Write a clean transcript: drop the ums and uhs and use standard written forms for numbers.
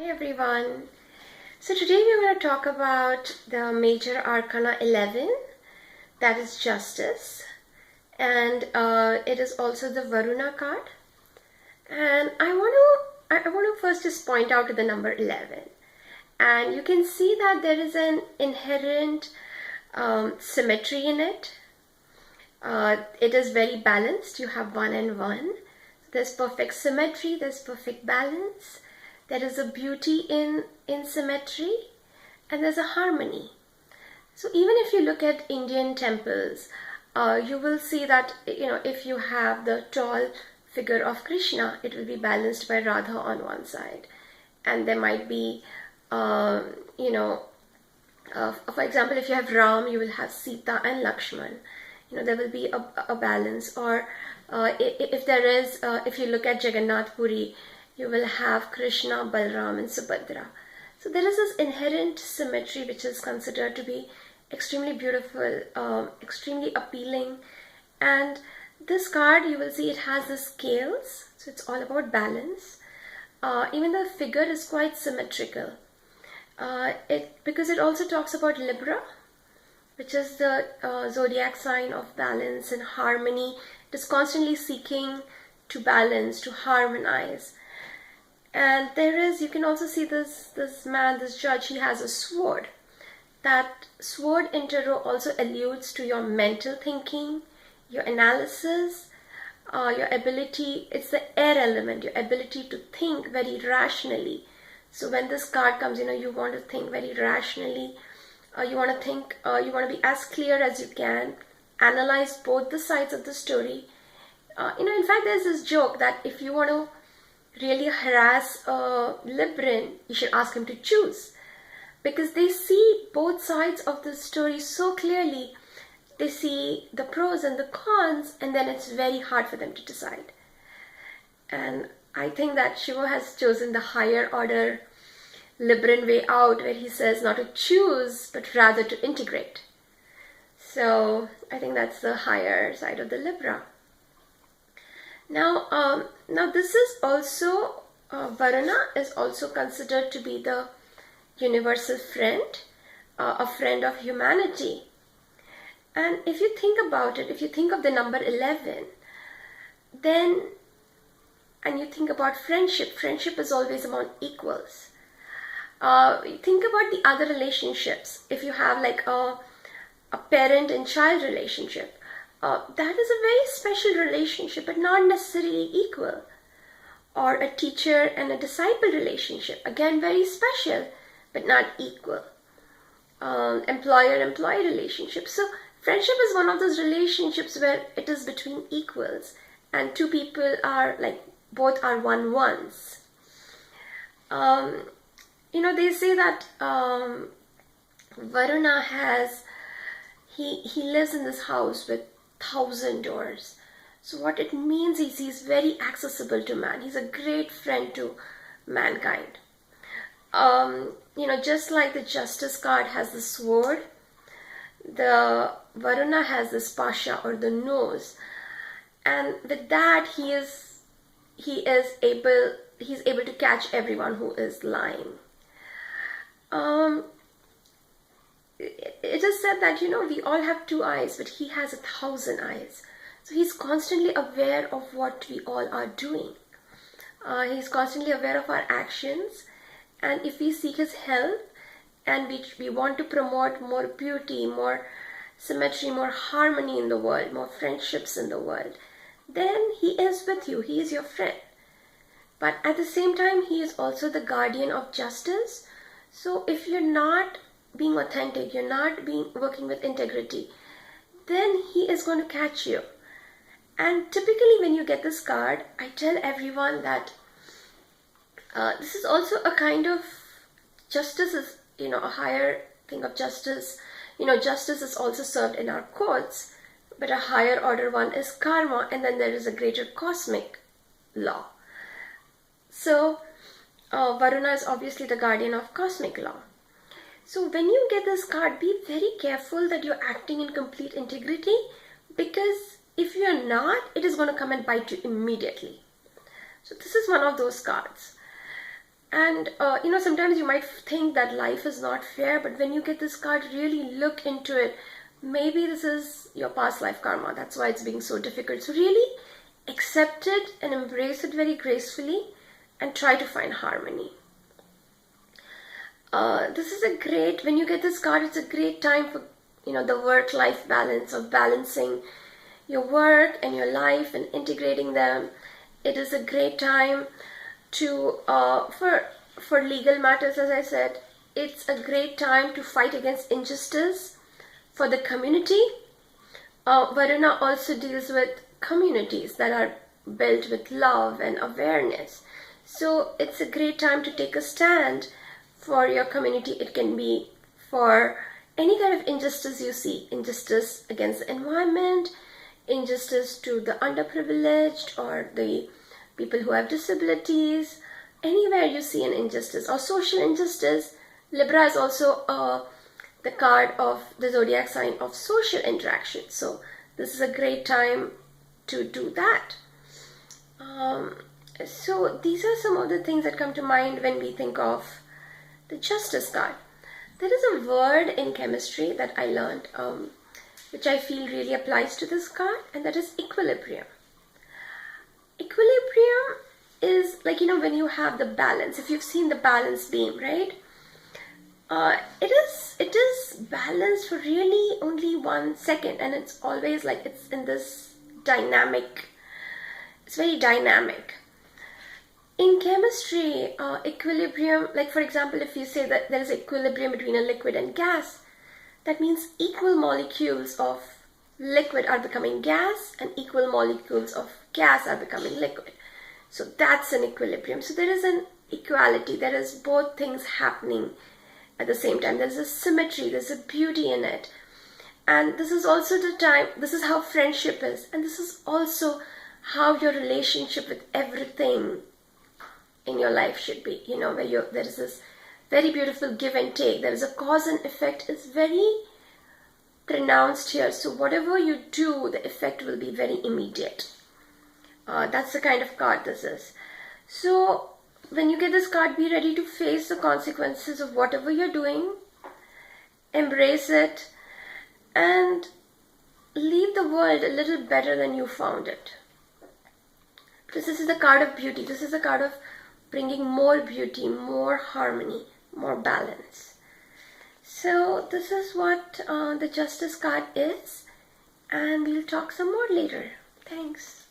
everyone. So today we're going to talk about the major arcana 11, that is justice, and it is also the Varuna card. And I want to first just point out to the number 11, and you can see that there is an inherent symmetry in it. It is very balanced. You have 1 and 1. There's perfect symmetry, there's perfect balance. There is a beauty in symmetry, and there's a harmony. So even if you look at Indian temples, you will see that, if you have the tall figure of Krishna, it will be balanced by Radha on one side. And there might be, for example, if you have Ram, you will have Sita and Lakshman. There will be a balance. Or if you look at Jagannath Puri, you will have Krishna, Balram and Subhadra. So there is this inherent symmetry which is considered to be extremely beautiful, extremely appealing. And this card, you will see it has the scales, so it's all about balance. Even the figure is quite symmetrical. Because it also talks about Libra, which is the zodiac sign of balance and harmony. It is constantly seeking to balance, to harmonize. And you can also see this man, this judge, he has a sword. That sword in tarot also alludes to your mental thinking, your analysis, your ability, it's the air element, your ability to think very rationally. So when this card comes, you want to think very rationally. You want to be as clear as you can, analyze both the sides of the story. In fact, there's this joke that if you want to really harass a Libran, you should ask him to choose, because they see both sides of the story so clearly. They see the pros and the cons, and then it's very hard for them to decide. And I think that Shiva has chosen the higher order Libran way out, where he says not to choose but rather to integrate. So I think that's the higher side of the Libra. Now this is also, Varuna is also considered to be the universal friend, a friend of humanity. And if you think about it, if you think of the number 11, and you think about friendship is always among equals. Think about the other relationships. If you have like a parent and child relationship, that is a very special relationship, but not necessarily equal. Or a teacher and a disciple relationship, again very special, but not equal. Employer-employee relationship. So friendship is one of those relationships where it is between equals, and two people are like, both are ones. They say that Varuna he lives in this house with 1,000 doors. So what it means is he's very accessible to man. He's a great friend to mankind. Just like the Justice card has the sword, the Varuna has this pasha or the nose, and with that he's able to catch everyone who is lying. It is said that we all have 2 eyes, but he has 1,000 eyes. So he's constantly aware of what we all are doing. He's constantly aware of our actions, and if we seek his help and we want to promote more beauty, more symmetry, more harmony in the world, more friendships in the world, then he is with you. He is your friend. But at the same time, he is also the guardian of justice. So if you're not being authentic, you're not working with integrity, then he is going to catch you. And typically when you get this card, I tell everyone that this is also a kind of justice is, a higher thing of justice. Justice is also served in our courts, but a higher order one is karma, and then there is a greater cosmic law. So Varuna is obviously the guardian of cosmic law. So when you get this card, be very careful that you're acting in complete integrity, because if you're not, it is going to come and bite you immediately. So this is one of those cards. And sometimes you might think that life is not fair, but when you get this card, really look into it. Maybe this is your past life karma. That's why it's being so difficult. So really accept it and embrace it very gracefully and try to find harmony. This is a great, when you get this card, it's a great time for, the work-life balance, of balancing your work and your life and integrating them. It is a great time to, for legal matters, as I said. It's a great time to fight against injustice for the community. Varuna also deals with communities that are built with love and awareness. So it's a great time to take a stand for your community. It can be for any kind of injustice you see, injustice against the environment, injustice to the underprivileged or the people who have disabilities, anywhere you see an injustice or social injustice. Libra is also the card of the zodiac sign of social interaction. So this is a great time to do that. So these are some of the things that come to mind when we think of the Justice card. There is a word in chemistry that I learned, which I feel really applies to this card, and that is equilibrium. Equilibrium is like, when you have the balance. If you've seen the balance beam, right? It is balanced for really only 1 second, and it's always like it's in this dynamic. It's very dynamic. In chemistry, equilibrium, like for example, if you say that there is equilibrium between a liquid and gas, that means equal molecules of liquid are becoming gas and equal molecules of gas are becoming liquid. So that's an equilibrium. So there is an equality. There is both things happening at the same time. There's a symmetry. There's a beauty in it. And this is also the time, this is how friendship is. And this is also how your relationship with everything in your life should be, where there is this very beautiful give and take. There is a cause and effect is very pronounced here. So whatever you do, the effect will be very immediate. That's the kind of card this is. So when you get this card, be ready to face the consequences of whatever you're doing. Embrace it and leave the world a little better than you found it. Because this is the card of beauty. This is the card of bringing more beauty, more harmony, more balance. So this is what the Justice card is, and we'll talk some more later. Thanks.